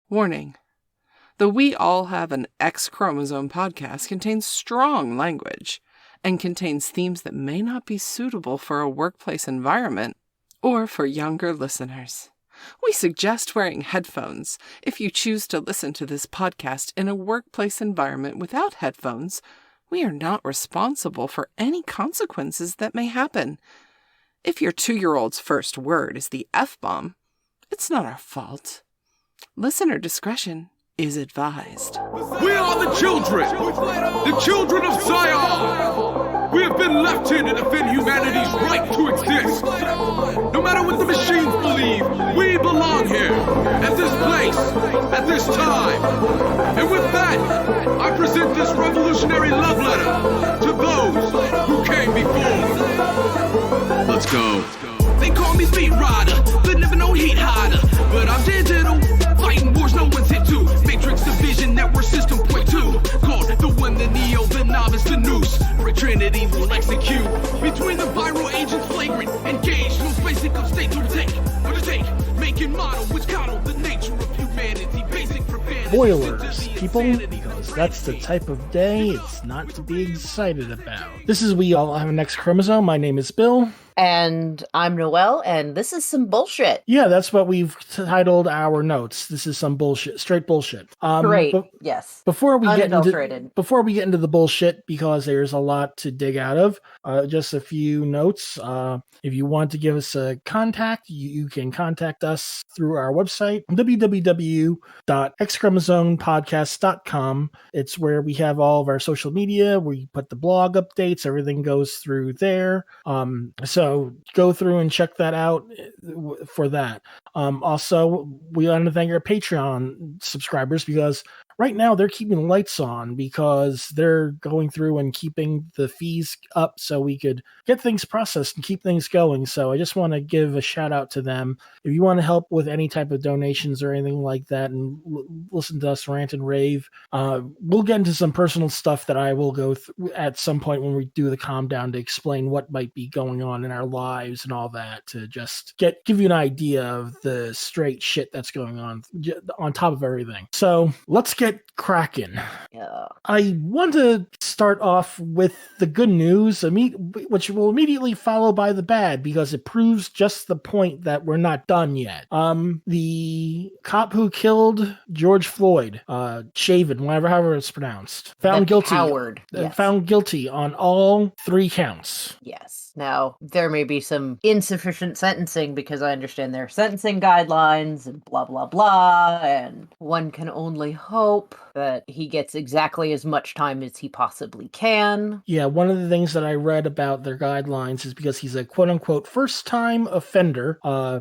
Warning. The We All Have an X-Chromosome podcast contains strong language and contains themes that may not be suitable for a workplace environment or for younger listeners. We suggest wearing headphones if you choose to listen to this podcast in a workplace environment without headphones. We are not responsible for any consequences that may happen. If your 2-year-old's first word is the F-bomb, it's not our fault. Listener discretion is advised. We are the children of Zion. We have been left here to defend humanity's right to exist. No matter what the machines believe, we belong here, at this place, at this time. And with that, I present this revolutionary love letter to those who came before. Let's go. They call me speed rider, but never no heat hider. But I'm digital, fighting wars no one's hit to. Matrix division, network system point 2. Called the one, the neo, the novice, the noose. For Trinity will execute. Between the viral agents flagrant, engaged. No basic of state to take. Making model, which coddle the nature of humanity. Basic for Spoilers, people, because that's the type of day it's not to be excited about. This is We All Have an X-Chromosome. My name is Bill. And I'm Noelle, and this is some bullshit. Yeah, that's what we've titled our notes. This is some bullshit, straight bullshit. Great, yes. Before we get into the bullshit, because there's a lot to dig out of, just a few notes. If you want to give us a contact, you can contact us through our website, www.xchromosomepodcast.com. It's where we have all of our social media. We put the blog updates. Everything goes through there. So go through and check that out for that. Also, we want to thank our Patreon subscribers because right now they're keeping lights on because they're going through and keeping the fees up so we could get things processed and keep things going. So I just want to give a shout out to them. If you want to help with any type of donations or anything like that and listen to us rant and rave, we'll get into some personal stuff that I will go through at some point when we do the calm down to explain what might be going on in our lives and all that, to just give you an idea of the straight shit that's going on top of everything. So let's get cracking. Yeah. I want to start off with the good news, which will immediately follow by the bad, because it proves just the point that we're not done yet. The cop who killed George Floyd, Chauvin, however it's pronounced, found guilty. Coward. Yes. Found guilty on all 3 counts. Yes. Now, there may be some insufficient sentencing because I understand their sentencing guidelines and blah, blah, blah, and one can only hope that he gets exactly as much time as he possibly can. Yeah, one of the things that I read about their guidelines is because he's a quote-unquote first-time offender,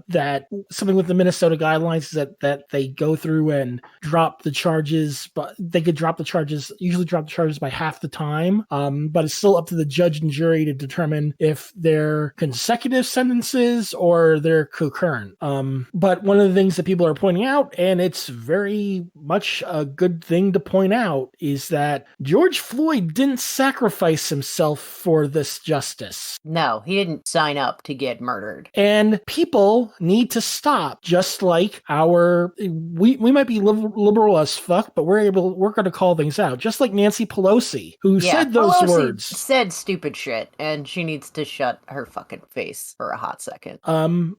that something with the Minnesota guidelines is that they go through and drop the charges, but they could usually drop the charges by half the time, but it's still up to the judge and jury to determine if they're consecutive sentences or they're concurrent. But one of the things that people are pointing out, and it's very much a good thing to point out, is that George Floyd didn't sacrifice himself for this justice. No, he didn't sign up to get murdered. And people need to stop, just like we might be liberal as fuck, but we're going to call things out. Just like Nancy Pelosi, who said those words. Said stupid shit, and she needs to shut her fucking face for a hot second.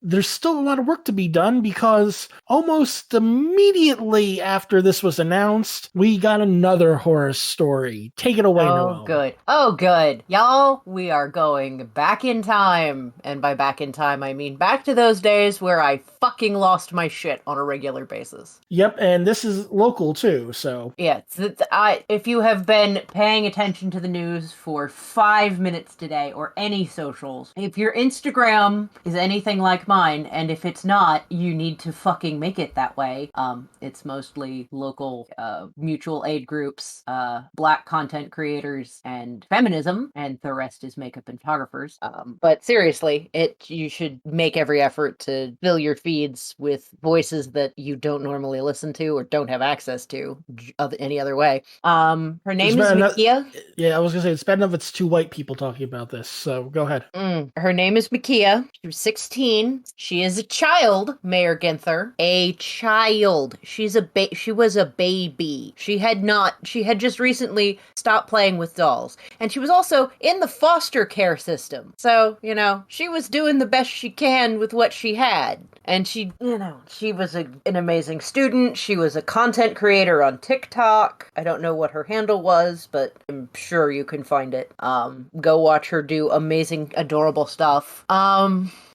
There's still a lot of work to be done because almost immediately after this was announced, we got another horror story. Take it away, Noelle. Oh, good. Y'all, we are going back in time. And by back in time, I mean back to those days where I fucking lost my shit on a regular basis. Yep, and this is local too, so. Yeah, if you have been paying attention to the news for 5 minutes today, or any socials, if your Instagram is anything like mine, and if it's not, you need to fucking make it that way. It's mostly local mutual aid groups, black content creators, and feminism, and the rest is makeup and photographers. But seriously, you should make every effort to fill your feeds with voices that you don't normally listen to or don't have access to any other way. Her name is Mikia. Yeah, I was gonna say it's bad enough it's 2 white people talking about this, so go ahead. ahead. Her name is Makia. She was 16. She is a child, Mayor Ginther. A child. She was a baby. She had just recently stopped playing with dolls. And she was also in the foster care system. So, she was doing the best she can with what she had. And she was an amazing student. She was a content creator on TikTok. I don't know what her handle was, but I'm sure you can find it. Go watch her do amazing, adorable stuff.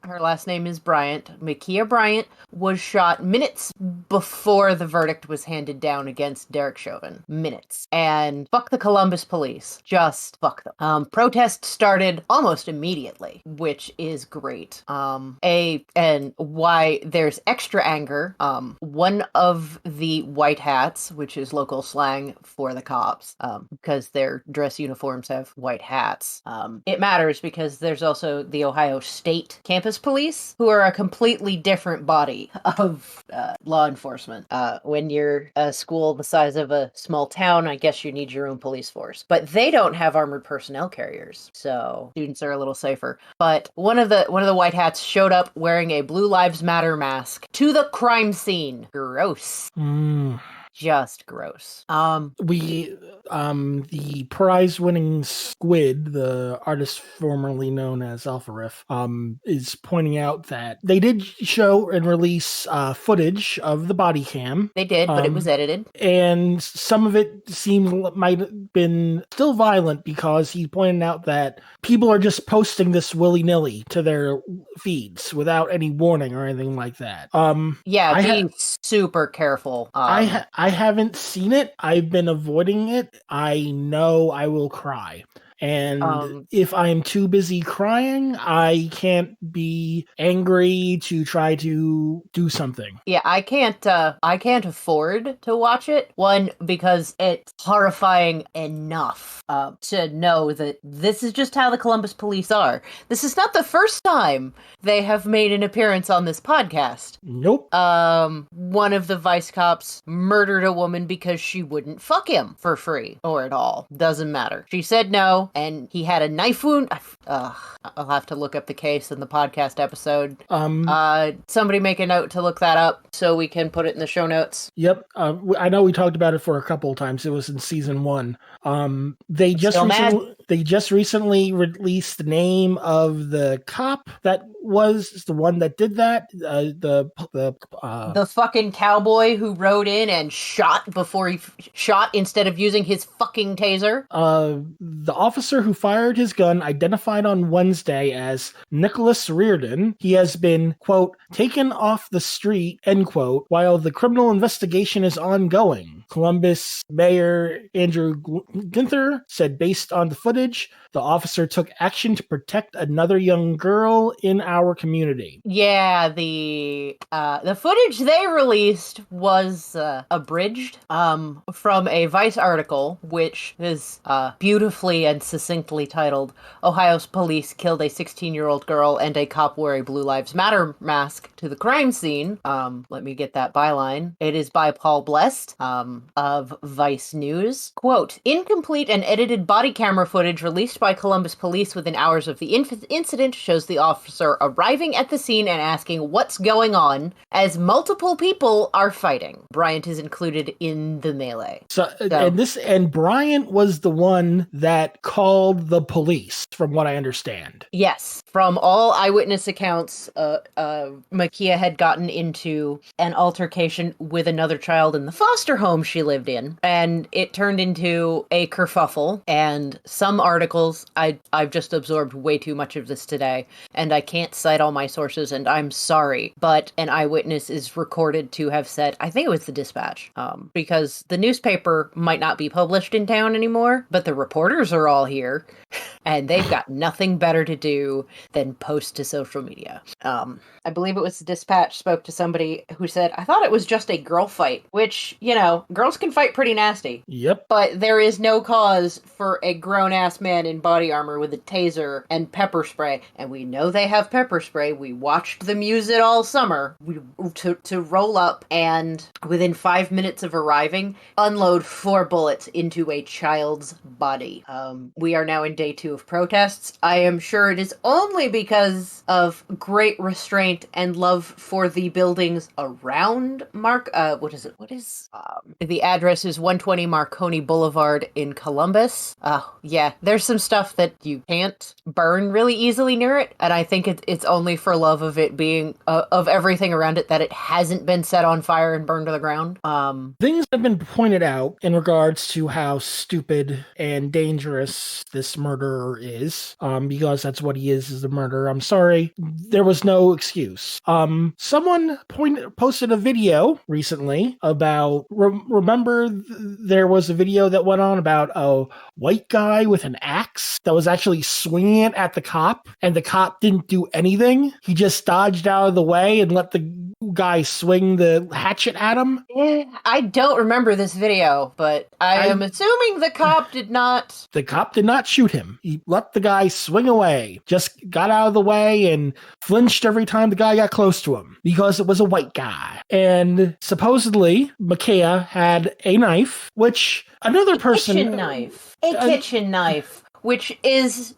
Her last name is Bryant. Makia Bryant was shot minutes before the verdict was handed down against Derek Chauvin. Minutes. And fuck the Columbus police. Just fuck them. Protests started almost immediately, which is great. And why there's extra anger, one of the white hats, which is local slang for the cops, because their dress uniforms have white hats. It matters because there's also the Ohio State Campus Police, who are a completely different body of law enforcement. When you're a school the size of a small town, I guess you need your own police force. But they don't have armored personnel carriers, so students are a little safer. But one of the white hats showed up wearing a Blue Lives Matter mask to the crime scene. Gross. Just gross. The prize-winning squid, the artist formerly known as Alpharif, is pointing out that they did show and release footage of the body cam. They did, but it was edited. And some of it might have been still violent because he pointed out that people are just posting this willy-nilly to their feeds without any warning or anything like that. Be super careful. I haven't seen it. I've been avoiding it. I know I will cry. And if I'm too busy crying, I can't be angry to try to do something. Yeah, I can't afford to watch it. One, because it's horrifying enough to know that this is just how the Columbus police are. This is not the first time they have made an appearance on this podcast. Nope. One of the vice cops murdered a woman because she wouldn't fuck him for free or at all. Doesn't matter. She said no. And he had a knife wound. I'll have to look up the case in the podcast episode. Somebody make a note to look that up so we can put it in the show notes. Yep. I know we talked about it for a couple of times. It was in season 1. They just recently released the name of the cop that was the one that did that. The fucking cowboy who rode in and shot before he shot instead of using his fucking taser. The officer who fired his gun identified on Wednesday as Nicholas Reardon. He has been, quote, taken off the street, end quote, while the criminal investigation is ongoing. Columbus Mayor Andrew Ginther said based on the footage, the officer took action to protect another young girl in our community. Yeah, the footage they released was abridged from a Vice article, which is beautifully and succinctly titled, Ohio's police killed a 16-year-old girl and a cop wore a Blue Lives Matter mask to the crime scene. Let me get that byline. It is by Paul Blest of Vice News. Quote, incomplete and edited body camera footage released by Columbus police within hours of the incident shows the officer arriving at the scene and asking what's going on as multiple people are fighting. Bryant is included in the melee. And Bryant was the one that called the police, from what I understand. Yes. From all eyewitness accounts, Makia had gotten into an altercation with another child in the foster home she lived in, and it turned into a kerfuffle. And some articles, I've just absorbed way too much of this today, and I can't cite all my sources, and I'm sorry, but an eyewitness is recorded to have said, I think it was the Dispatch, because the newspaper might not be published in town anymore, but the reporters are all here, and they've got nothing better to do than post to social media. I believe it was the Dispatch spoke to somebody who said, I thought it was just a girl fight, which, girls can fight pretty nasty. Yep. But there is no cause for a grown-ass man in body armor with a taser and pepper spray. And we know they have pepper spray. We watched them use it all summer to roll up and, within 5 minutes of arriving, unload 4 bullets into a child's body. We are now in day 2 issue of protests, I am sure it is only because of great restraint and love for the buildings around the address is 120 Marconi Boulevard in Columbus. Yeah, there's some stuff that you can't burn really easily near it, and I think it's only for love of it being, of everything around it, that it hasn't been set on fire and burned to the ground. Things have been pointed out in regards to how stupid and dangerous this murderer is, because that's what he is a murderer. I'm sorry, there was no excuse. Someone posted a video recently about, remember there was a video that went on about a white guy with an axe that was actually swinging it at the cop, and the cop didn't do anything. He just dodged out of the way and let the guy swing the hatchet at him. I don't remember this video, but I am assuming the cop did not... The cop did not shoot him. He let the guy swing away, just got out of the way and flinched every time the guy got close to him because it was a white guy. And supposedly, Makaya had a knife, which another person... kitchen knife, which is,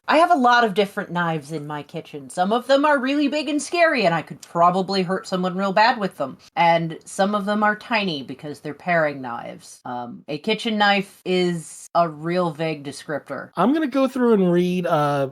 I have a lot of different knives in my kitchen. Some of them are really big and scary, and I could probably hurt someone real bad with them. And some of them are tiny because they're paring knives. A kitchen knife is a real vague descriptor. I'm going to go through and read a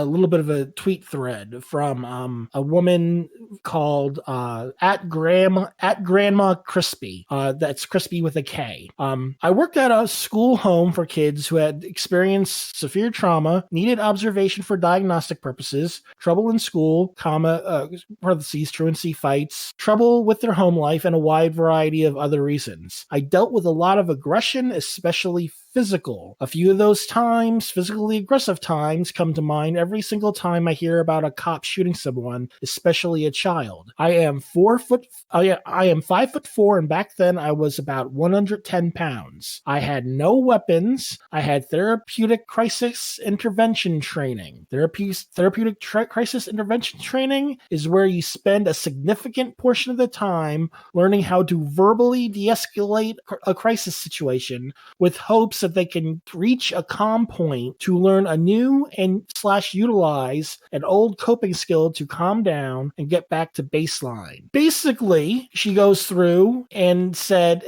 little bit of a tweet thread from a woman called at Grandma Crispy. That's Crispy with a K. I worked at a school home for kids who had experienced severe trauma, needed observation for diagnostic purposes, trouble in school, parentheses, truancy fights, trouble with their home life, and a wide variety of other reasons. I dealt with a lot of aggression, especially physical. A few of those times, physically aggressive times, come to mind every single time I hear about a cop shooting someone, especially a child. I am 5'4", and back then I was about 110 pounds. I had no weapons. I had therapeutic crisis intervention training. Therapeutic crisis intervention training is where you spend a significant portion of the time learning how to verbally de-escalate a crisis situation with hopes that they can reach a calm point to learn a new and / utilize an old coping skill to calm down and get back to baseline. Basically, she goes through and said,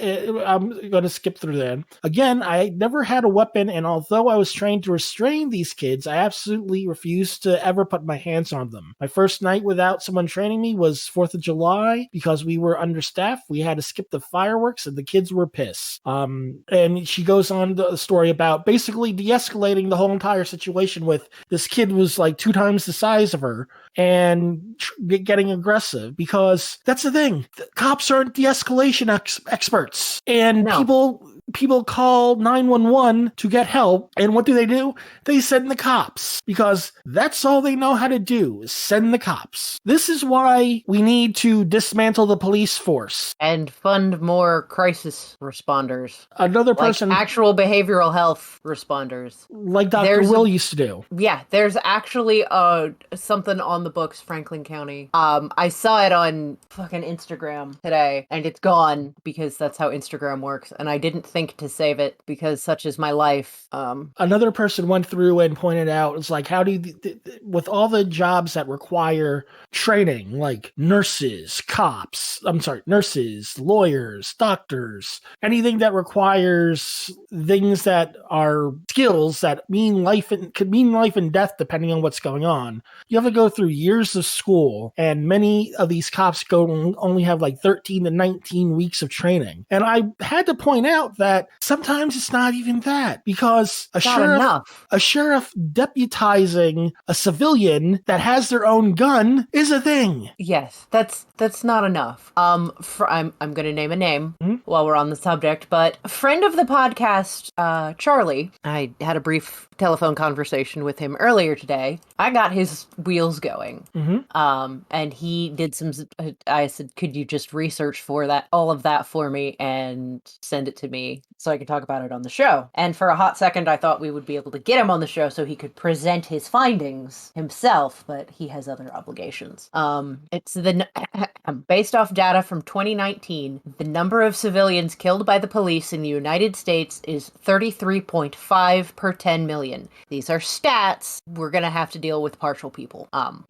I'm going to skip through that. Again, I never had a weapon, and although I was trained to restrain these kids, I absolutely refused to ever put my hands on them. My first night without someone training me was 4th of July because we were understaffed. We had to skip the fireworks and the kids were pissed. And she goes on the story about basically de-escalating the whole entire situation with this kid was like 2 times the size of her and getting aggressive, because that's the thing. The cops aren't de-escalation experts, and people call 911 to get help, and what do? They send the cops, because that's all they know how to do, is send the cops. This is why we need to dismantle the police force. And fund more crisis responders. Another person... Like actual behavioral health responders. Like Dr. Will used to do. Yeah, there's actually something on the books, Franklin County. I saw it on fucking Instagram today, and it's gone, because that's how Instagram works, and I didn't think to save it because such is my life. Another person went through and pointed out, it's like, how do you, with all the jobs that require training, like nurses, lawyers, doctors, anything that requires things that are skills that could mean life and death depending on what's going on. You have to go through years of school, and many of these cops only have like 13 to 19 weeks of training. And I had to point out that sometimes it's not even that, because a sheriff deputizing a civilian that has their own gun is a thing. Yes, that's not enough. I'm going to name a name while we're on the subject, but a friend of the podcast, Charlie, I had a brief telephone conversation with him earlier today. I got his wheels going. And he did I said, could you just research for all of that for me and send it to me? me so I could talk about it on the show. And for a hot second, I thought we would be able to get him on the show so he could present his findings himself, but he has other obligations. It's based off data from 2019, the number of civilians killed by the police in the United States is 33.5 per 10 million. These are stats. We're going to have to deal with partial people.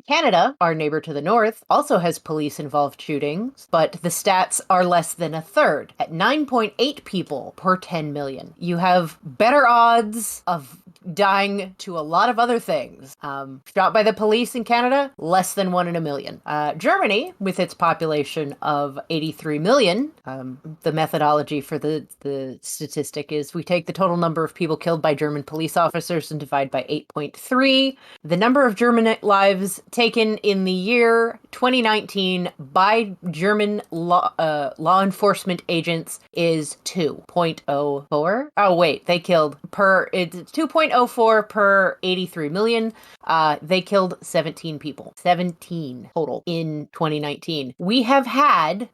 Canada, our neighbor to the north, also has police-involved shootings, but the stats are less than a third, at 9.8 people per 10 million. You have better odds of dying to a lot of other things. Shot by the police in Canada, less than 1 in a million. Germany, with its population of 83 million, the methodology for the statistic is we take the total number of people killed by German police officers and divide by 8.3. The number of German lives taken in the year 2019 by German law enforcement agents is 2.04. Oh, wait, they killed it's 2.04 per 83 million. They killed 17 people. 17 total in 2019. We have had,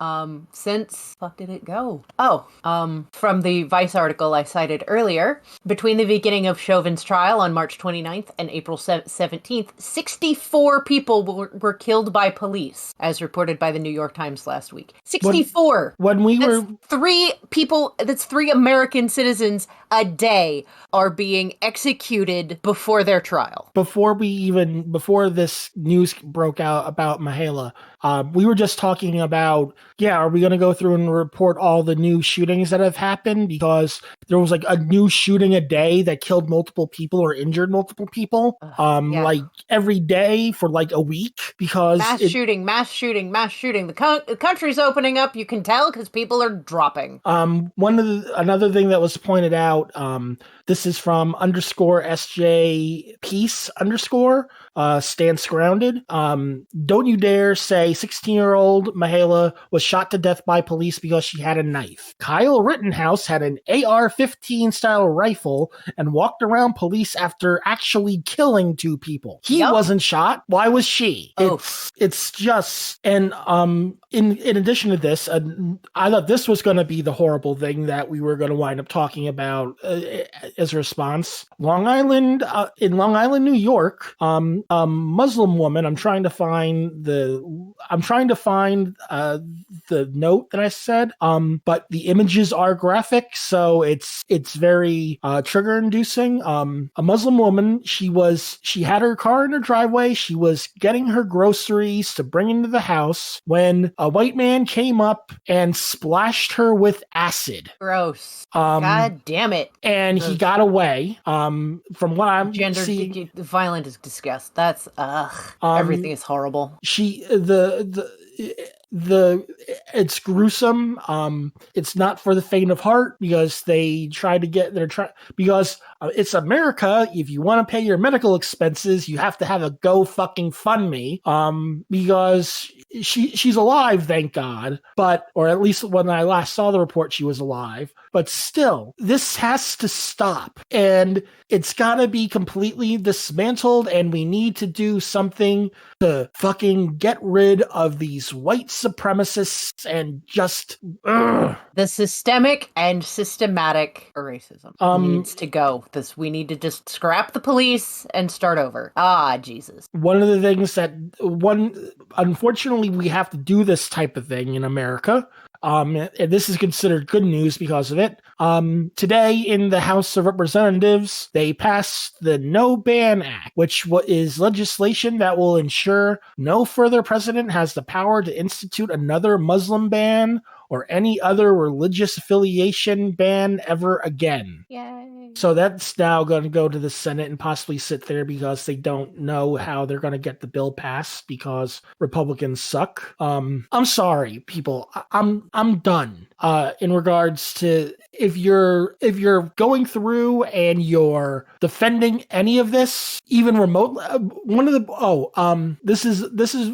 since, fuck did it go? From the Vice article I cited earlier, between the beginning of Chauvin's trial on March 29th and April 17th, 64 people were killed by police, as reported by the New York Times last week. 64! That's 3 American citizens a day are being executed before their trial. Before this news broke out about Mihaela, we were just talking about, are we going to go through and report all the new shootings that have happened? Because there was like a new shooting a day that killed multiple people or injured multiple people, like every day for like a week. Because mass shooting. The country's opening up. You can tell because people are dropping. Another thing that was pointed out. This is from _SJ Peace _ Stance Grounded. Don't you dare say 16-year-old Mihaela was shot to death by police because she had a knife. Kyle Rittenhouse had an AR-15 style rifle and walked around police after actually killing 2 people. He wasn't shot. Why was she? It's just, and in addition to this, I thought this was going to be the horrible thing that we were going to wind up talking about as a response. In Long Island, New York, a Muslim woman. I'm trying to find the note that I said. But the images are graphic, so it's very trigger inducing. A Muslim woman. She had her car in her driveway. She was getting her groceries to bring into the house when a white man came up and splashed her with acid. Gross. God damn it. And he got away. From what I'm seeing, violent is disgust. That's everything is horrible. It's gruesome. It's not for the faint of heart because they try to get because it's America. If you want to pay your medical expenses, you have to have a go fucking fund me. Because she's alive, thank God. Or at least when I last saw the report, she was alive. But still, this has to stop. And it's gotta be completely dismantled, and we need to do something to fucking get rid of these white supremacists and just the systemic and systematic racism needs to go. We need to just scrap the police and start over. Jesus. One of the things unfortunately, we have to do this type of thing in America. And this is considered good news because of it. Today in the House of Representatives, they passed the No Ban Act, which is legislation that will ensure no further president has the power to institute another Muslim ban or any other religious affiliation ban ever again. Yay. So that's now going to go to the Senate and possibly sit there because they don't know how they're going to get the bill passed because Republicans suck. I'm sorry, people. I'm done. In regards to if you're going through and you're defending any of this, even remotely, this is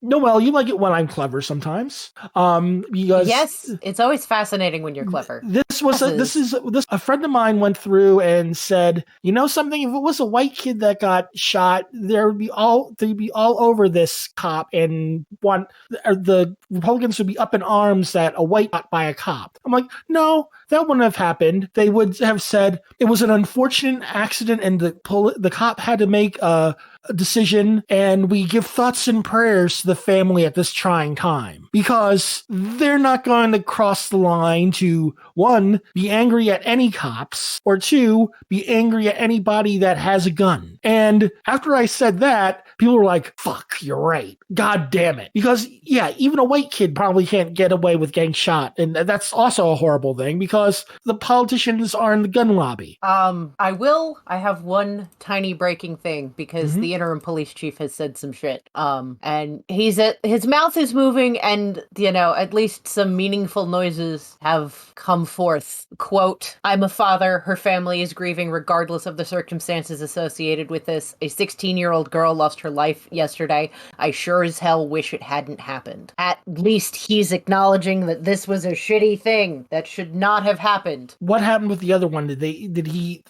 Noelle. You like it when I'm clever sometimes. Because yes, it's always fascinating when you're clever. A friend of mine went through and said, you know something, if it was a white kid that got shot, they'd be all over this cop, and the Republicans would be up in arms that a white got by a cop. I'm like, no, that wouldn't have happened. They would have said it was an unfortunate accident and the cop had to make a decision, and we give thoughts and prayers to the family at this trying time, because they're not going to cross the line to, one, be angry at any cops, or two, be angry at anybody that has a gun. And after I said that, people were like, fuck, you're right. God damn it. Because, yeah, even a white kid probably can't get away with getting shot. And that's also a horrible thing, because the politicians are in the gun lobby. I have one tiny breaking thing, because the interim police chief has said some shit. And his mouth is moving, and, at least some meaningful noises have come forth. Quote, I'm a father. Her family is grieving regardless of the circumstances associated with this. A 16-year-old girl lost her life yesterday. I sure as hell wish it hadn't happened. At least he's acknowledging that this was a shitty thing that should not have happened. What happened with the other one? Did he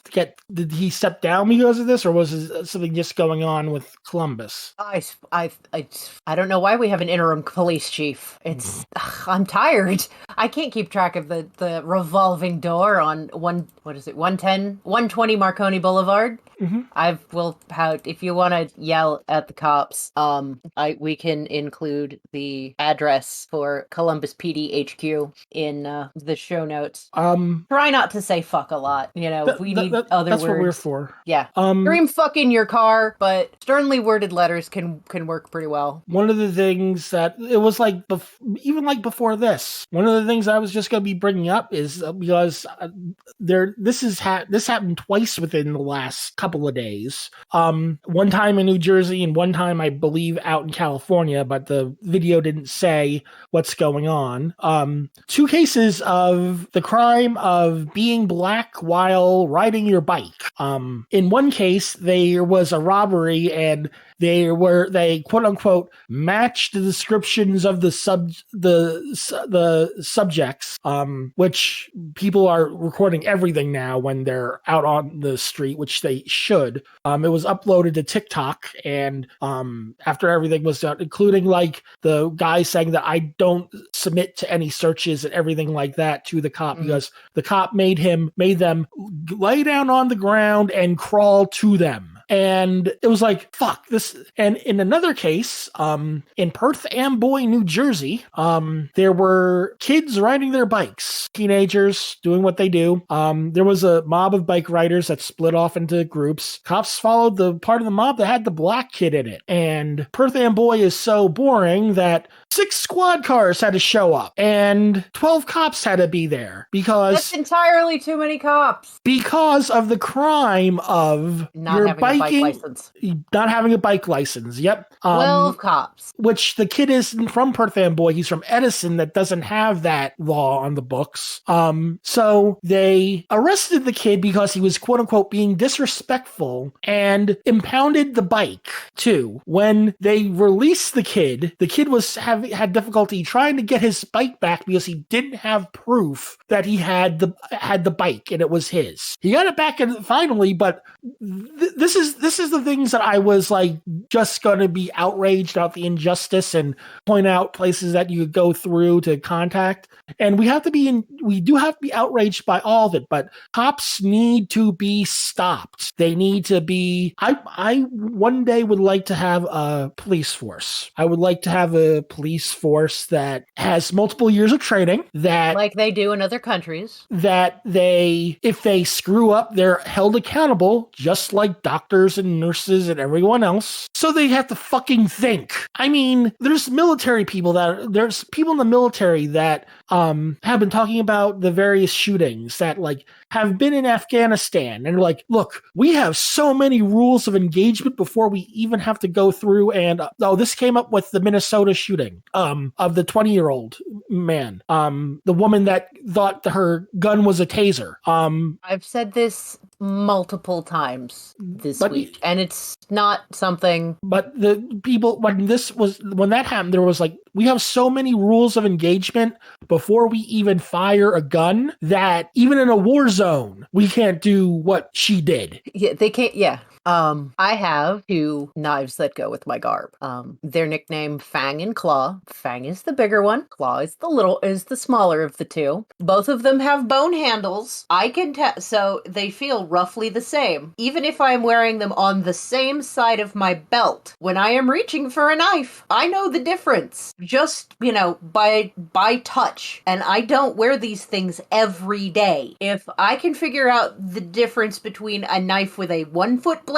step down because of this, or was something just going on with Columbus? I don't know why we have an interim police chief. I'm tired. I can't keep track of the revolving door on 120 Marconi Boulevard. If you want to yell at the cops, we can include the address for Columbus PD HQ in the show notes. Try not to say fuck a lot. We need other that's words. What we're for. Yeah. Scream fuck in your car, but sternly worded letters can work pretty well. One of the things that it was like, even like before this, one of the things I was just going to be bringing up is because this happened twice within the last couple of days. One time in New Jersey and one time I believe out in California, but the video didn't say what's going on. Two cases of the crime of being black while riding your bike. In one case, there was a robbery and they quote unquote matched the descriptions of the subjects, which people are recording everything now when they're out on the street, which they should. It was uploaded to TikTok, and after everything was done, including like the guy saying that I don't submit to any searches and everything like that to the cop, because the cop made them lay down on the ground and crawl to them. And it was like, fuck this. And in another case, in Perth Amboy, New Jersey, there were kids riding their bikes, teenagers doing what they do. There was a mob of bike riders that split off into groups. Cops followed the part of the mob that had the black kid in it. And Perth Amboy is so boring that 6 squad cars had to show up and 12 cops had to be there because that's entirely too many cops. Because of the crime of not having a bike license. Yep. 12 cops. Which the kid isn't from Perth Amboy. He's from Edison that doesn't have that law on the books. So they arrested the kid because he was quote unquote being disrespectful and impounded the bike too. When they released the kid had difficulty trying to get his bike back because he didn't have proof that he had the bike and it was his. He got it back finally, but this is the things that I was like just going to be outraged about the injustice and point out places that you could go through to contact. And we do have to be outraged by all of it, but cops need to be stopped. They need to be, I one day would like to have a police force. I would like to have a police force that has multiple years of training, that like they do in other countries, that if they screw up, they're held accountable, just like doctors and nurses and everyone else. So they have to fucking think. I mean, there's people in the military that have been talking about the various shootings that like have been in Afghanistan, and like, look, we have so many rules of engagement before we even have to go through. And this came up with the Minnesota shooting of the 20-year-old man, the woman that thought her gun was a taser. I've said this multiple times this week, and it's not something. But the people when that happened, there was like We have so many rules of engagement before we even fire a gun that even in a war zone, we can't do what she did. Yeah, they can't. Yeah. I have 2 knives that go with my garb. They're nicknamed Fang and Claw. Fang is the bigger one. Claw is the smaller of the 2. Both of them have bone handles. I can tell, so they feel roughly the same. Even if I am wearing them on the same side of my belt, when I am reaching for a knife, I know the difference. Just, by touch. And I don't wear these things every day. If I can figure out the difference between a knife with a 1-foot blade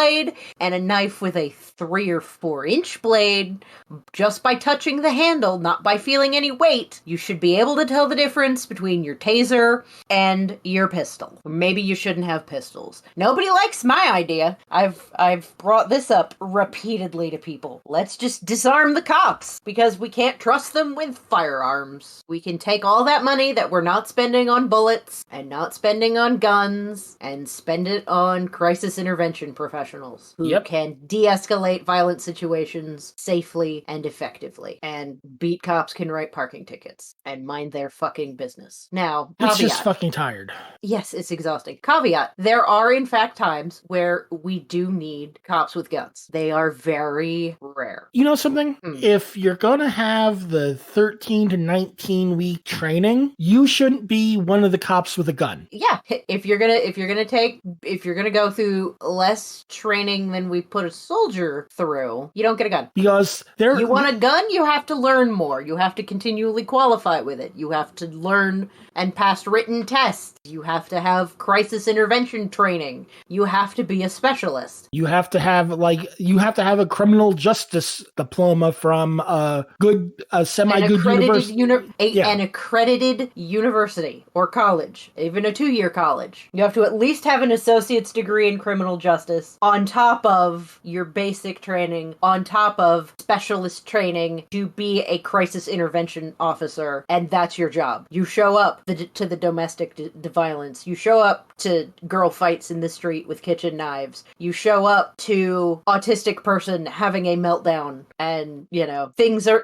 and a knife with a 3 or 4 inch blade, just by touching the handle, not by feeling any weight, you should be able to tell the difference between your taser and your pistol. Or maybe you shouldn't have pistols. Nobody likes my idea. I've brought this up repeatedly to people. Let's just disarm the cops because we can't trust them with firearms. We can take all that money that we're not spending on bullets and not spending on guns and spend it on crisis intervention professionals who can de-escalate violent situations safely and effectively. And beat cops can write parking tickets and mind their fucking business. Now, caveat. It's just fucking tired. Yes, it's exhausting. Caveat. There are, in fact, times where we do need cops with guns. They are very rare. You know something? If you're going to have the 13 to 19 week training, you shouldn't be one of the cops with a gun. Yeah, if you're gonna go through less training than we put a soldier through, you don't get a gun. Because you want a gun, you have to learn more. You have to continually qualify with it. You have to learn and pass written tests. You have to have crisis intervention training. You have to be a specialist. You have to have a criminal justice diploma from a semi-good university. An accredited university or college, even a 2-year college. You have to at least have an associate's degree in criminal justice on top of your basic training, on top of specialist training to be a crisis intervention officer, and that's your job. You show up to the domestic violence. You show up to girl fights in the street with kitchen knives. You show up to autistic person having a meltdown, and things are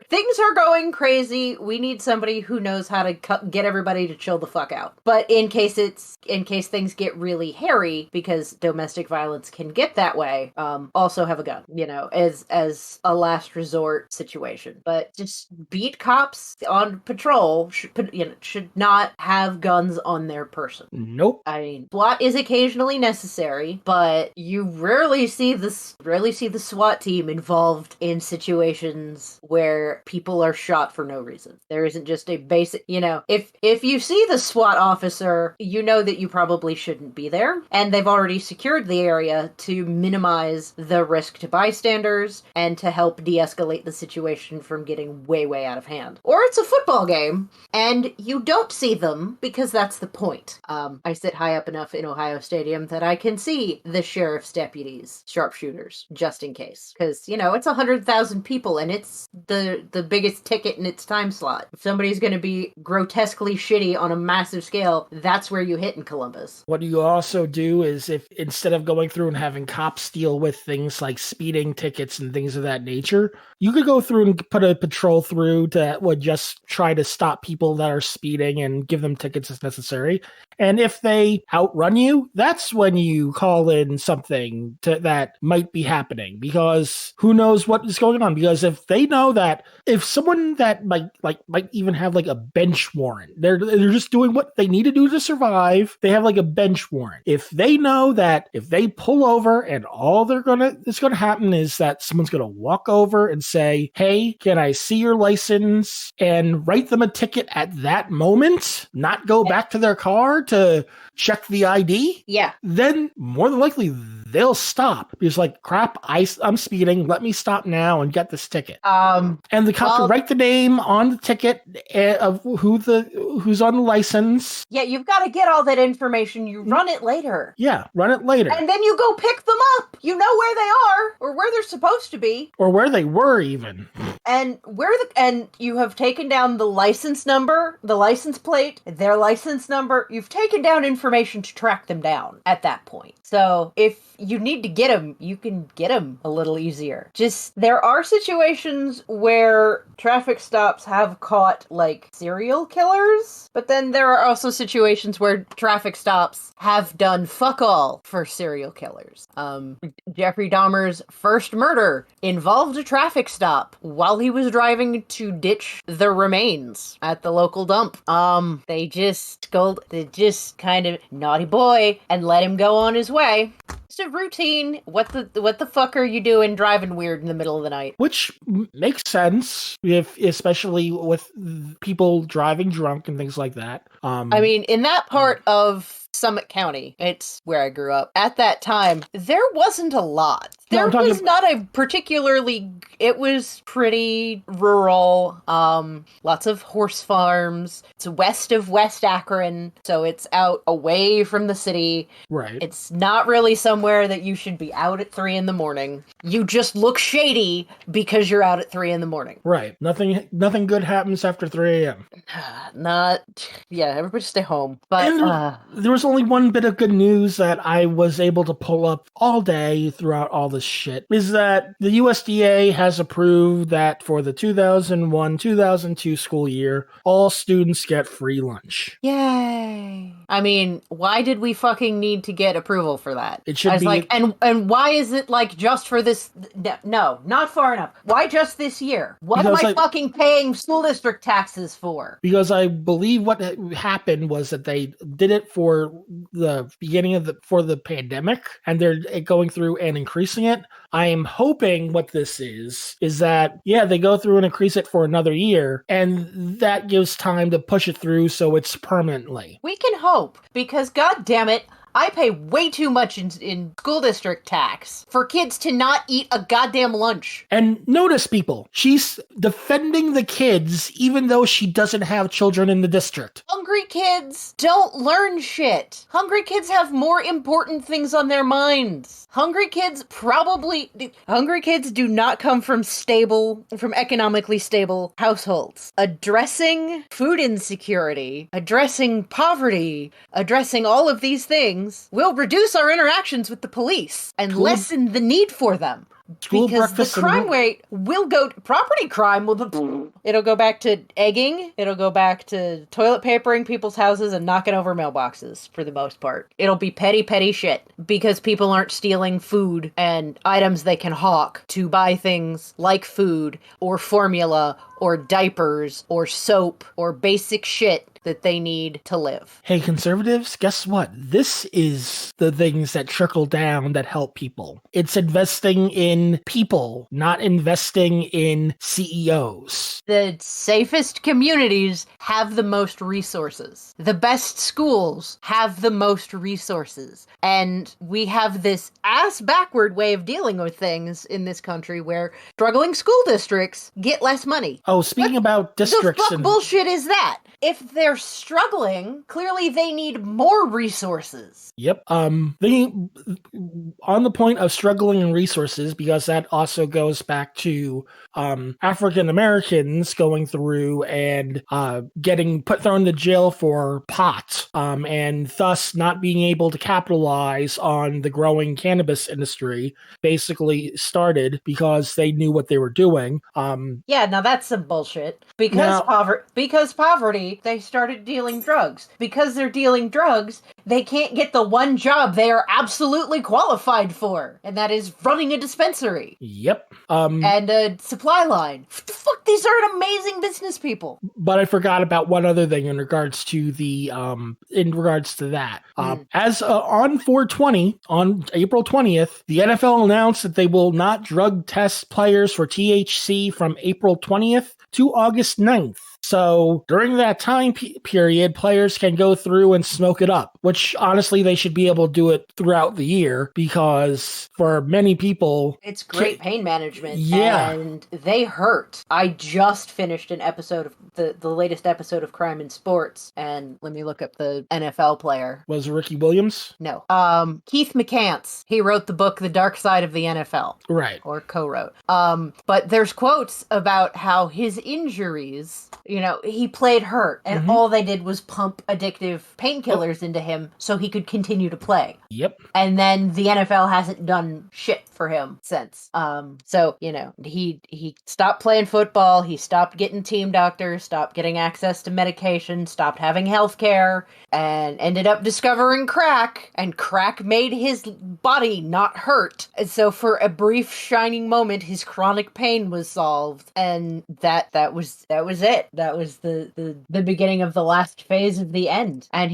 going crazy. We need somebody who knows how to get everybody to chill the fuck out. But in case things get really hairy, because domestic violence can get that way, also have a gun, as a last resort situation. But just beat cops on patrol should not have guns on their person. Nope. I mean, SWAT is occasionally necessary, but you rarely see the SWAT team involved in situations where people are shot for no reason. There isn't just a basic, if you see the SWAT officer, you know that you probably shouldn't be there, and they've already secured the area to minimize the risk to bystanders and to help de-escalate the situation from getting way, way out of hand. Or it's a football game, and you don't see them because that's the point. I sit high up enough in Ohio Stadium that I can see the sheriff's deputies, sharpshooters, just in case. Because, it's 100,000 people and it's the biggest ticket in its time slot. If somebody's going to be grotesquely shitty on a massive scale, that's where you hit in Columbus. What you also do is, if instead of going through and having cops deal with things like speeding tickets and things of that nature, you could go through and put a patrol through that would just try to stop people that are speeding and give them tickets as necessary. And if they outrun you, that's when you call in something that might be happening, because who knows what is going on. Because if they know that, if someone that might even have like a bench warrant, they're just doing what they need to do to survive. They have like a bench warrant. If they know that if they pull over and all that's gonna happen is that someone's gonna walk over and say, "Hey, can I see your license?" and write them a ticket at that moment, not go back to their car to check the ID, then more than likely they'll stop. Because like, crap, I'm speeding. Let me stop now and get this ticket. And the cop will write the name on the ticket of who's on the license. Yeah, you've got to get all that information. You run it later. Yeah, run it later. And then you go pick them up. You know where they are, or where they're supposed to be. Or where they were, even. And you have taken down the license number, the license plate, their license number. You've taken down information to track them down at that point. So if you need to get them, you can get them a little easier. Just, there are situations where traffic stops have caught, like, serial killers, but then there are also situations where traffic stops have done fuck all for serial killers. Jeffrey Dahmer's first murder involved a traffic stop while he was driving to ditch the remains at the local dump. They just kind of naughty boy and let him go on his way. It's a routine. What the fuck are you doing driving weird in the middle of the night? Which makes sense, especially with people driving drunk and things like that. I mean, in that part of Summit County, it's where I grew up. At that time, there wasn't a lot. There was not a particularly... It was pretty rural. Lots of horse farms. It's west of West Akron, so it's out away from the city. Right. It's not really somewhere that you should be out at 3 a.m. You just look shady because you're out at 3 a.m. Right. Nothing good happens after 3 a.m. Everybody stay home. But and there was only one bit of good news that I was able to pull up all day throughout all this shit, is that the USDA has approved that for the 2001-2002 school year, all students get free lunch. Yay. I mean, why did we fucking need to get approval for that? It should be... like, and why is it like just for this? No, not far enough. Why just this year? What am I fucking paying school district taxes for? Because I believe what happened was that they did it for the beginning for the pandemic, and they're going through and increasing it. I am hoping what this is that, they go through and increase it for another year, and that gives time to push it through so it's permanently. We can hope, because god damn it, I pay way too much in school district tax for kids to not eat a goddamn lunch. And notice, people, she's defending the kids even though she doesn't have children in the district. Hungry kids don't learn shit. Hungry kids have more important things on their minds. Hungry kids do not come from economically stable households. Addressing food insecurity, addressing poverty, addressing all of these things will reduce our interactions with the police and lessen the need for them. Because the crime rate will go... Property crime will... It'll go back to egging. It'll go back to toilet papering people's houses and knocking over mailboxes, for the most part. It'll be petty shit. Because people aren't stealing food and items they can hawk to buy things like food or formula or diapers or soap or basic shit that they need to live. Hey, conservatives, guess what? This is the things that trickle down that help people. It's investing in people, not investing in CEOs. The safest communities have the most resources. The best schools have the most resources. And we have this ass-backward way of dealing with things in this country where struggling school districts get less money. Oh, speaking about districts... The fuck bullshit is that? If they're struggling, clearly they need more resources. Yep. On the point of struggling in resources, because that also goes back to African Americans going through and getting thrown to jail for pot, and thus not being able to capitalize on the growing cannabis industry, basically started because they knew what they were doing. Now that's some bullshit. Because poverty, they started dealing drugs. Because they're dealing drugs, they can't get the one job they are absolutely qualified for, and that is running a dispensary. Yep. And a supply line. What the fuck? These are amazing business people. But I forgot about one other thing in regards to that. As on 4/20, on April 20th, the NFL announced that they will not drug test players for THC from April 20th to August 9th. So during that time period, players can go through and smoke it up, which honestly they should be able to do it throughout the year because for many people, it's great pain management. Yeah. And they hurt. I just finished an episode of the latest episode of Crime in Sports, and let me look up the NFL player. Was Ricky Williams? No. Keith McCants. He wrote the book The Dark Side of the NFL. Right. Or co-wrote. But there's quotes about how his injuries, he played hurt, and all they did was pump addictive painkillers into him so he could continue to play. Yep. And then the NFL hasn't done shit for him since. So, he stopped playing football, he stopped getting team doctors, stopped getting access to medication, stopped having health care, and ended up discovering crack, and crack made his body not hurt. And so for a brief shining moment, his chronic pain was solved, and that was it. That was the beginning of the last phase of the end. And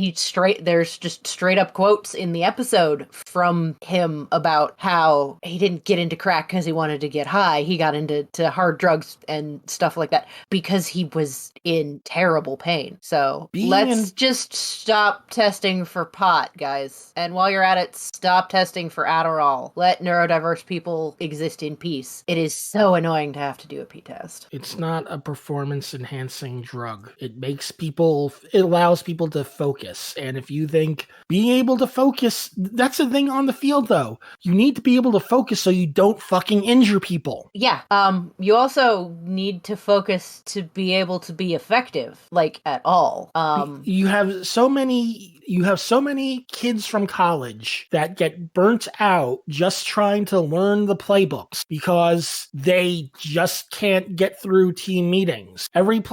there's just straight up quotes in the episode from him about how he didn't get into crack because he wanted to get high. He got into hard drugs and stuff like that because he was in terrible pain. So let's just stop testing for pot, guys. And while you're at it, stop testing for Adderall. Let neurodiverse people exist in peace. It is so annoying to have to do a pee test. It's not a performance enhancing drug. It allows people to focus. And if you think being able to focus, that's the thing on the field though. You need to be able to focus so you don't fucking injure people. Yeah. You also need to focus to be able to be effective, like at all. You have so many kids from college that get burnt out just trying to learn the playbooks because they just can't get through team meetings. It wouldn't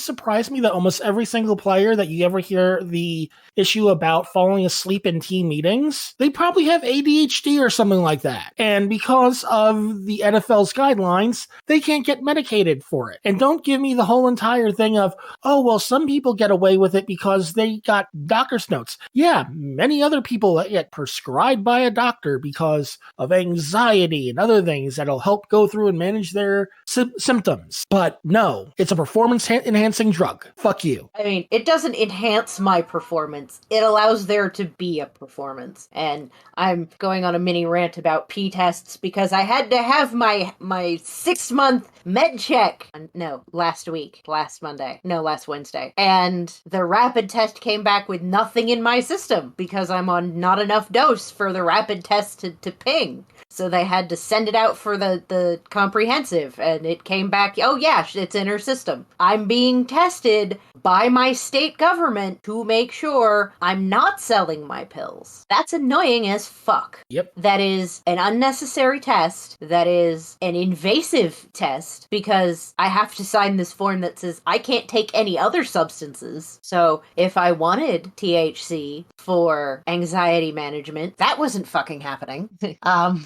surprise me that almost every single player that you ever hear the issue about falling asleep in team meetings, they probably have ADHD or something like that. And because of the NFL's guidelines, they can't get medicated for it. And don't give me the whole entire thing of, oh, well, some people get away with it because they got doctor's notes. Yeah, many other people that get prescribed by a doctor because of anxiety and other things that'll help go through and manage their symptoms. But no, it's a performance-enhancing drug. Fuck you. I mean, it doesn't enhance my performance. It allows there to be a performance. And I'm going on a mini rant about pee tests because I had to have my 6-month med check. No, last Wednesday. And the rapid test came back with nothing in my system because I'm on not enough dose for the rapid test to ping. So they had to send it out for the comprehensive, and it came back, oh yeah, it's in her system. I'm being tested by my state government to make sure I'm not selling my pills. That's annoying as fuck. Yep. That is an unnecessary test. That is an invasive test because I have to sign this form that says I can't take any other substances. So if I wanted THC for anxiety management, that wasn't fucking happening.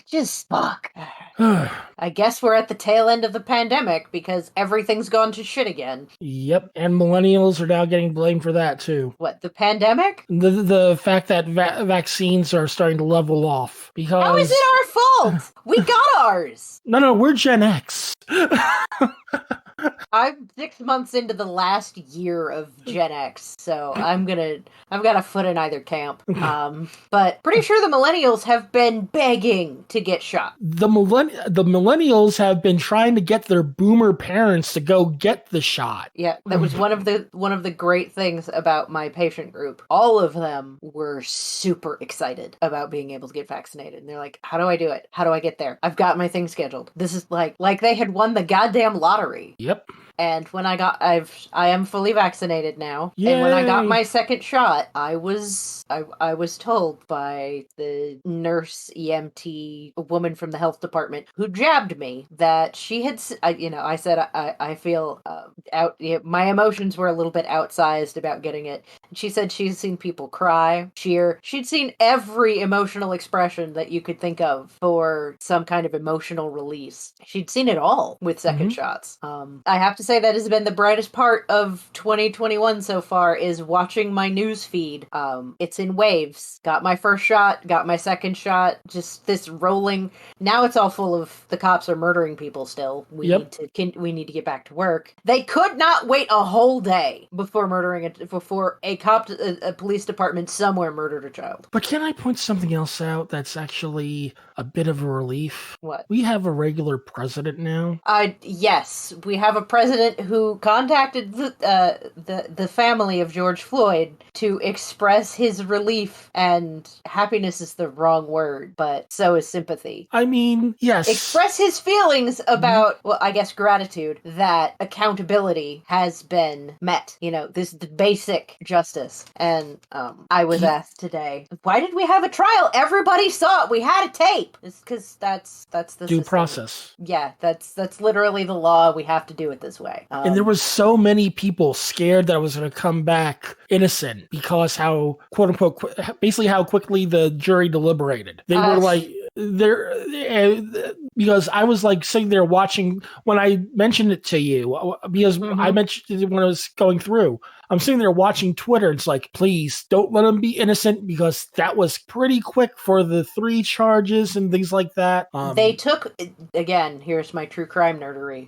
Just fuck. I guess we're at the tail end of the pandemic because everything's gone to shit again. Yep, and millennials are now getting blamed for that too. What, the pandemic? The fact that vaccines are starting to level off because... How is it our fault? We got ours! No, we're Gen X. I'm 6 months into the last year of Gen X, so I've got a foot in either camp. But pretty sure the millennials have been begging to get shot. The millennials have been trying to get their boomer parents to go get the shot. Yeah, that was one of the great things about my patient group. All of them were super excited about being able to get vaccinated. And they're like, how do I do it? How do I get there? I've got my thing scheduled. This is like they had won the goddamn lottery. Yep. And when I am fully vaccinated now. Yay. And when I got my second shot, I was told by the nurse EMT, a woman from the health department who jabbed me, that she had, I said I feel my emotions were a little bit outsized about getting it. And she said she's seen people cry, cheer. She'd seen every emotional expression that you could think of for some kind of emotional release. She'd seen it all with second shots. I have to say that has been the brightest part of 2021 so far, is watching my news feed. It's in waves. Got my first shot, got my second shot, just this rolling. Now it's all full of the cops are murdering people still. We need to get back to work. They could not wait a whole day before before a police department somewhere murdered a child. But can I point something else out that's actually a bit of a relief? What? We have a regular president now. Yes, we have a president who contacted the family of George Floyd to express his relief, and happiness is the wrong word, but so is sympathy. I mean, yes. Express his feelings about, well, I guess gratitude that accountability has been met. This is the basic justice. And I was asked today, why did we have a trial? Everybody saw it. We had a tape. It's because that's the due system. Process. Yeah, that's literally the law. We have to do it this way. And there was so many people scared that I was going to come back innocent because how, quote unquote, basically how quickly the jury deliberated. They were like, because I was like sitting there watching when I mentioned it to you, because I mentioned it when I was going through. I'm sitting there watching Twitter. It's like, please don't let him be innocent, because that was pretty quick for the 3 charges and things like that. They took, again, here's my true crime nerdery.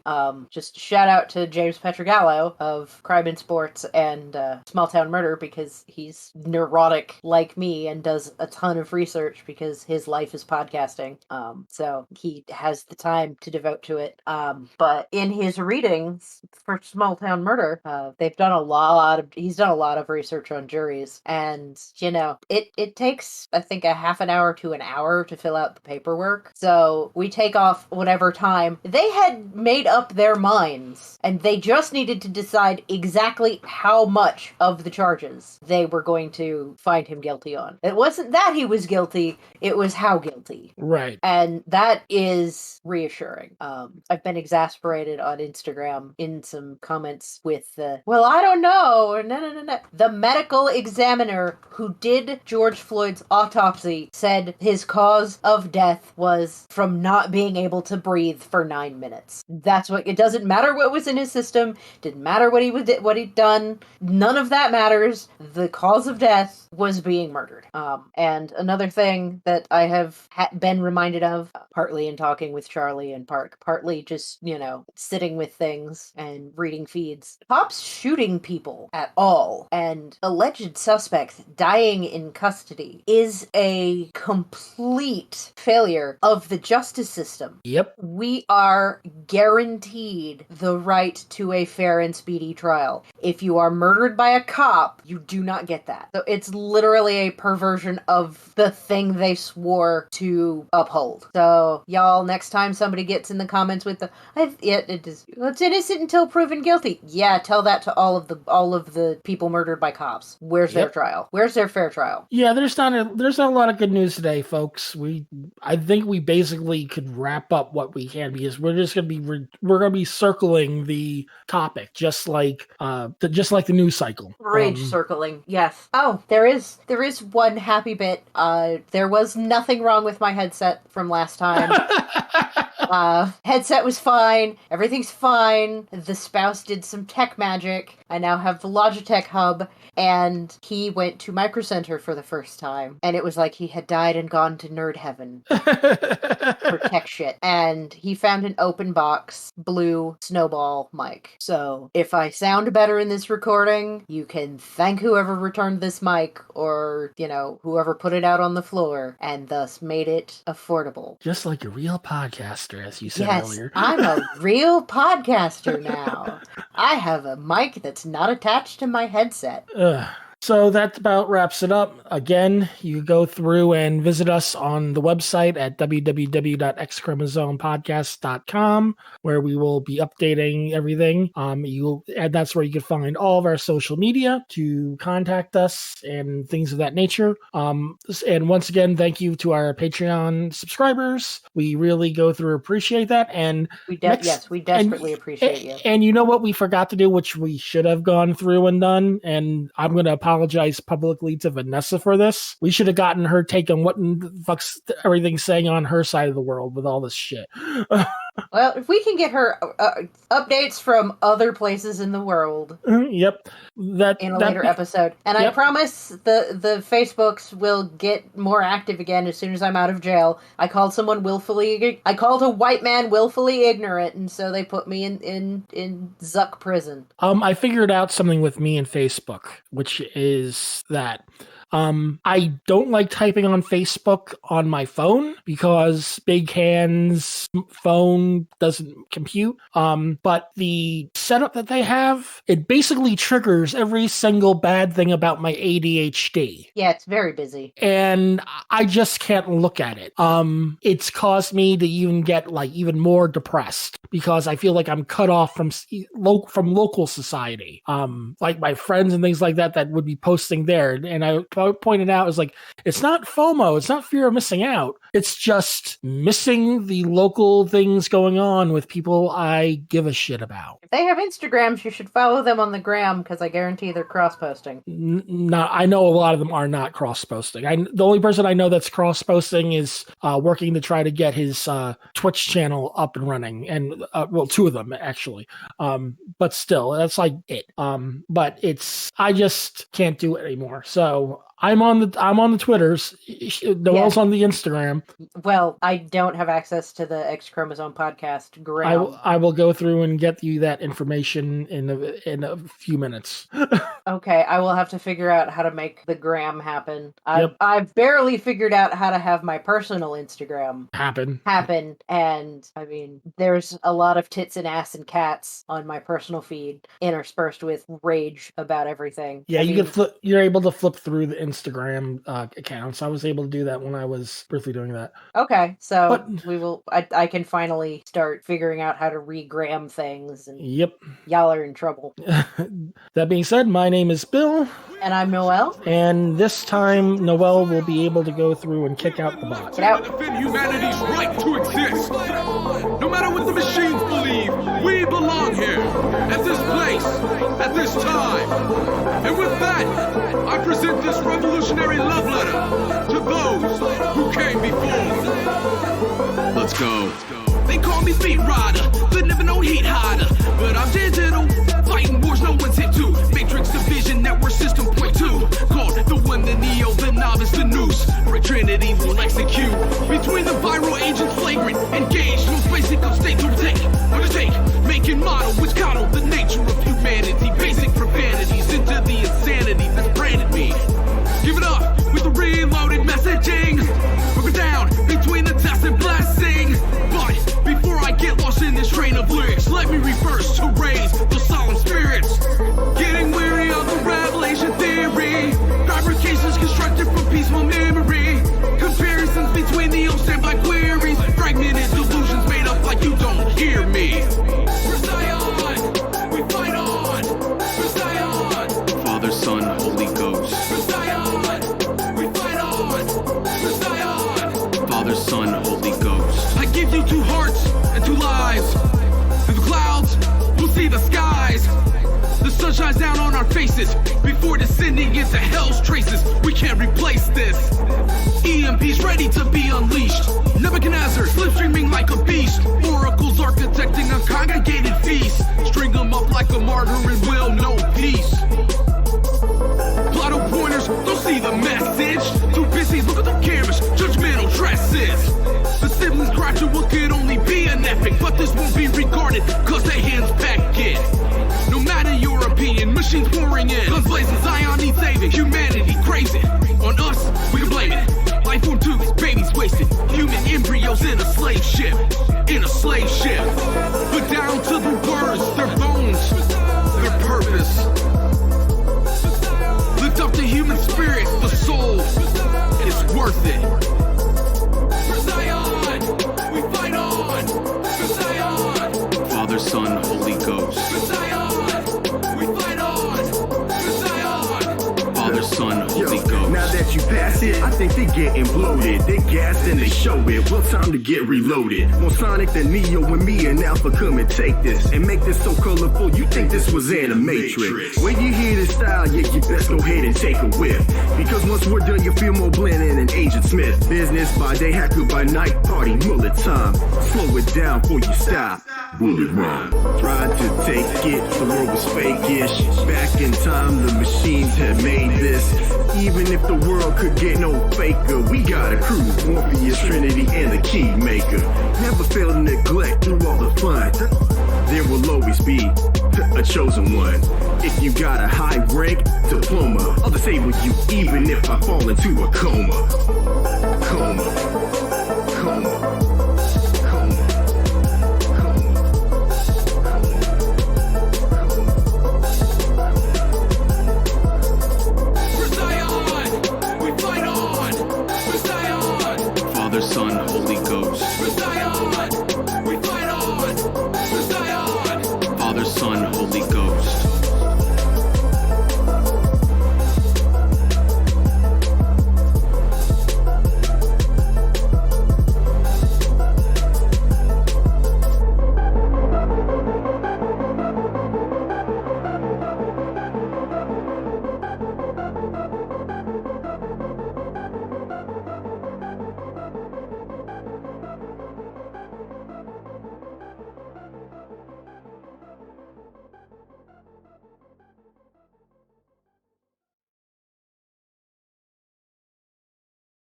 Just shout out to James Petrogallo of Crime in Sports and Small Town Murder, because he's neurotic like me and does a ton of research because his life is podcasting. So he has the time to devote to it. But in his readings for Small Town Murder, they've done he's done a lot of research on juries, and it takes, I think, a half an hour to an hour to fill out the paperwork. So we take off whatever time. They had made up their minds, and they just needed to decide exactly how much of the charges they were going to find him guilty on. It wasn't that he was guilty, it was how guilty. Right. And that is reassuring. I've been exasperated on Instagram in some comments with well, I don't know. No. The medical examiner who did George Floyd's autopsy said his cause of death was from not being able to breathe for 9 minutes. That's what, it doesn't matter what was in his system, didn't matter what he'd done, none of that matters. The cause of death was being murdered. And another thing that I have been reminded of, partly in talking with Charlie and partly just, sitting with things and reading feeds, cops shooting people at all and alleged suspects dying in custody is a complete failure of the justice system. Yep. We are guaranteed the right to a fair and speedy trial. If you are murdered by a cop, you do not get that. So it's literally a perversion of the thing they swore to uphold. So y'all, next time somebody gets in the comments with it's innocent until proven guilty. Yeah, tell that to all of the people murdered by cops. Where's their trial? Where's their fair trial? Yeah, there's not a lot of good news today, folks. I think we basically could wrap up what we can, because we're gonna be circling the topic just like the news cycle. Rage circling, yes. Oh, there is one happy bit. There was nothing wrong with my headset from last time. Headset was fine. Everything's fine. The spouse did some tech magic. I now have the Logitech hub, and he went to Micro Center for the first time, and it was like he had died and gone to nerd heaven for tech shit. And he found an open box blue snowball mic. So if I sound better in this recording, you can thank whoever returned this mic, or whoever put it out on the floor and thus made it affordable. Just like a real podcaster, as you said earlier. I'm a real podcaster now. I have a mic that's not attached to my headset. So that about wraps it up. Again, you go through and visit us on the website at www.xchromosomepodcast.com, where we will be updating everything. That's where you can find all of our social media to contact us and things of that nature. And once again, thank you to our Patreon subscribers. We really go through appreciate that. And we desperately appreciate you. And you know what we forgot to do, which we should have gone through and done, and I'm going to apologize publicly to Vanessa for this. We should have gotten her take on what the fuck's everything saying on her side of the world with all this shit. Well, if we can get her updates from other places in the world. Yep. In a later episode. And I promise the Facebooks will get more active again as soon as I'm out of jail. I called a white man willfully ignorant, and so they put me in Zuck prison. I figured out something with me and Facebook, which is that I don't like typing on Facebook on my phone because big hands phone doesn't compute. But the setup that they have, it basically triggers every single bad thing about my ADHD. Yeah, it's very busy. And I just can't look at it. It's caused me to even get even more depressed because I feel like I'm cut off from local society. Like my friends and things like that would be posting there. And I pointed out, is it's not FOMO, it's not fear of missing out, it's just missing the local things going on with people I give a shit about. If they have Instagrams, you should follow them on the gram, because I guarantee they're cross-posting. No, I know a lot of them are not cross-posting. The only person I know that's cross-posting is working to try to get his Twitch channel up and running, and two of them actually. But still, that's it. But I just can't do it anymore. So I'm on the Twitters. Noelle's on the Instagram. Well, I don't have access to the X-Chromosome podcast. I will go through and get you that information in a few minutes. Okay, I will have to figure out how to make the gram happen. I've barely figured out how to have my personal Instagram happen. And I mean, there's a lot of tits and ass and cats on my personal feed, interspersed with rage about everything. Yeah, you're able to flip through the Instagram accounts. I was able to do that when I was briefly doing that. Okay, so I can finally start figuring out how to re-gram things. And yep. Y'all are in trouble. That being said, my name is Bill. And I'm Noelle. And this time, Noelle will be able to go through and kick out the bots. Get out. Defend humanity's right to exist. No matter what the machines believe, we belong here, at this place, at this time. And with that, I present this revolutionary love letter to those who came before. Let's go. They call me speed rider, but never known heat hider. But I'm digital, fighting wars no one's hit to. Matrix division, network system point two. Called the one, the neo, the novice, the noose. Or Trinity will execute. Between the viral agents flagrant, engaged, no basic of state to undertake. Making model, which coddle the nature of humanity. Basic profanities into the insanity that's branded me. Give it up with the reloaded messaging. Broken down between the test and blessing. But before I get lost in this train of lyrics, let me reverse to raise the solemn spirits. Getting weary of the revelation theory. Fabrications constructed from peaceful memory. Comparisons between the old and black queries. Fragmented delusions made up like you don't hear me. For Zion, we fight on. For Zion, Father, Son, Holy Ghost. For Zion, we fight on. For Zion, Father, Son, Holy Ghost. I give you two hearts and two lives. Through the clouds, we'll see the skies. The sun shines down on our faces before descending into hell's traces. We can't replace this. EMP's ready to be unleashed. Nebuchadnezzar slipstreaming like a beast. Oracles architecting a congregated feast. String them up like a martyr and will know peace. Blotto pointers don't see the message. Too busy, look at the cameras, judgmental dresses. The siblings cry to what could only be an epic, but this won't be regarded, cause their hands back it. No matter your opinion, machines pouring in. Guns blazing, Zion needs saving. Humanity crazy. On us, we can blame it. Life on tubes, babies wasted. Human embryos in a slave ship. In a slave ship. But down to the words, their bones, their purpose. Lift up the human spirit, the soul. It's worth it. For Zion, we fight on. For Zion, Father, Son, Holy Ghost. For Zion, we fight on. For Zion, Father, Son, Holy Ghost. Now that you pass it, I think they getting bloated. They gassed and they show it. Well, time to get reloaded. More Sonic than Neo when me and Alpha come and take this and make this so colorful. You think this was Animatrix? When you hear this style, yeah, you best go ahead and take a whiff. Because once we're done, you feel more blending than Agent Smith. Business by day, hacker by night, party mullet time. Slow it down before you stop. Bullet rhyme. Tried to take it, the world was fake-ish. Back in time, the machines had made this. Even if the world could get no faker, we got a crew, Morpheus, Trinity, and the Key Maker. Never fail to neglect through all the fun. There will always be a chosen one. If you got a high rank diploma, I'll disable you even if I fall into a coma.